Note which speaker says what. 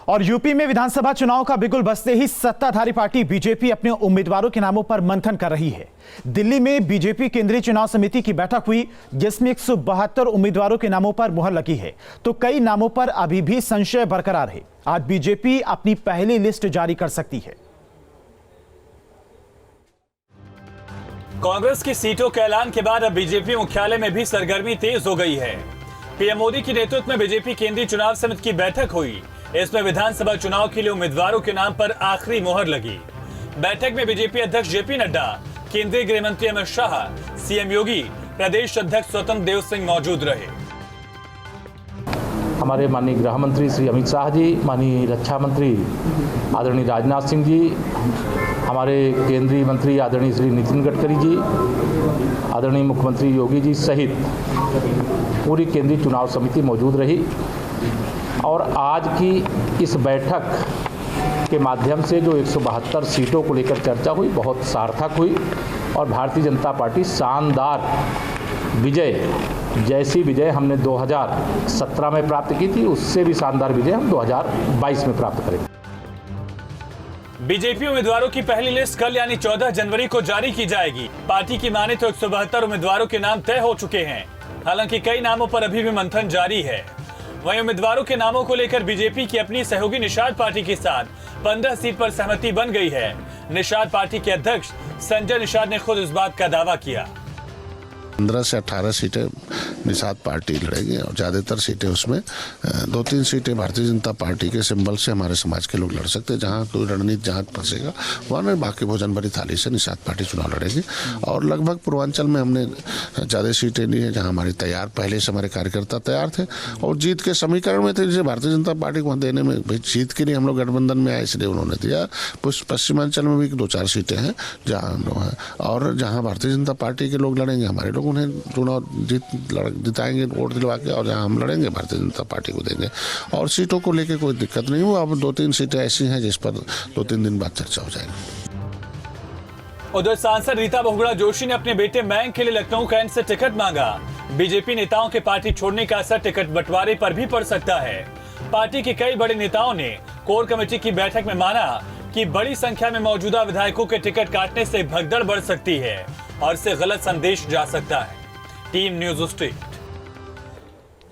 Speaker 1: और यूपी में विधानसभा चुनाव का बिगुल बजते ही सत्ताधारी पार्टी बीजेपी अपने उम्मीदवारों के नामों पर मंथन कर रही है। दिल्ली में बीजेपी केंद्रीय चुनाव समिति की बैठक हुई, जिसमें 172 उम्मीदवारों के नामों पर मुहर लगी है, तो कई नामों पर अभी भी संशय बरकरार है। आज बीजेपी अपनी पहली लिस्ट जारी कर सकती है।
Speaker 2: कांग्रेस की सीटों के ऐलान के बाद अब बीजेपी मुख्यालय में भी सरगर्मी तेज हो गई है। पीएम मोदी के नेतृत्व में बीजेपी केंद्रीय चुनाव समिति की बैठक हुई। इसमें विधानसभा चुनाव के लिए उम्मीदवारों के नाम पर आखिरी मुहर लगी। बैठक में बीजेपी अध्यक्ष जेपी नड्डा, केंद्रीय गृह मंत्री अमित शाह, सीएम योगी, प्रदेश अध्यक्ष स्वतंत्र देव सिंह मौजूद रहे।
Speaker 3: हमारे माननीय गृह मंत्री श्री अमित शाह जी, माननीय रक्षा मंत्री आदरणीय राजनाथ सिंह जी, हमारे केंद्रीय मंत्री आदरणीय श्री नितिन गडकरी जी, आदरणीय मुख्यमंत्री योगी जी सहित पूरी केंद्रीय चुनाव समिति मौजूद रही। और आज की इस बैठक के माध्यम से जो 172 सीटों को लेकर चर्चा हुई, बहुत सार्थक हुई और भारतीय जनता पार्टी शानदार विजय, जैसी विजय हमने 2017 में प्राप्त की थी, उससे भी शानदार विजय हम 2022 में प्राप्त करेंगे।
Speaker 2: बीजेपी उम्मीदवारों की पहली लिस्ट कल यानी 14 जनवरी को जारी की जाएगी। पार्टी की माने तो 172 उम्मीदवारों के नाम तय हो चुके हैं। हालांकि कई नामों पर अभी भी मंथन जारी है। वहीं उम्मीदवारों के नामों को लेकर बीजेपी की अपनी सहयोगी निषाद पार्टी के साथ 15 सीट पर सहमति बन गई है। निषाद पार्टी के अध्यक्ष संजय निषाद ने खुद इस बात का दावा किया।
Speaker 4: 15 से 18 सीटें निषाद पार्टी लड़ेगी और ज़्यादातर सीटें उसमें 2-3 सीटें भारतीय जनता पार्टी के सिंबल से हमारे समाज के लोग लड़ सकते हैं। जहाँ कोई रणनीति जहाँ फंसेगा वहाँ में बाकी भोजन भरी थाली से निषाद पार्टी चुनाव लड़ेगी। और लगभग पूर्वांचल में हमने ज़्यादा सीटें ली हैं, जहाँ हमारी तैयार पहले से हमारे कार्यकर्ता तैयार थे और जीत के समीकरण में थे। जैसे भारतीय जनता पार्टी को देने में भाई जीत के लिए हम लोग गठबंधन में आए, इसलिए उन्होंने दिया। पश्चिमांचल में भी 2-4 सीटें हैं जहाँ हम लोग हैं और जहाँ भारतीय जनता पार्टी के लोग लड़ेंगे, हमारे लोग उन्हें चुनाव जिताएंगे वोट दिलवा के, और जहां हम लड़ेंगे भारतीय जनता पार्टी को देंगे। और सीटों को लेके कोई दिक्कत नहीं हुआ। अब 2-3 सीटें ऐसी हैं जिस पर 2-3 दिन बाद चर्चा हो जाएगी।
Speaker 2: उधर सांसद रीता बहुगुणा जोशी ने अपने बेटे मयंक के लिए लखनऊ कैंट से टिकट मांगा। बीजेपी नेताओं के पार्टी छोड़ने का असर टिकट बंटवारे पर भी पड़ सकता है। पार्टी के कई बड़े नेताओं ने कोर कमेटी की बैठक में माना कि बड़ी संख्या में मौजूदा विधायकों के टिकट काटने से भगदड़ बढ़ सकती है और इससे गलत संदेश जा सकता है। Team news street.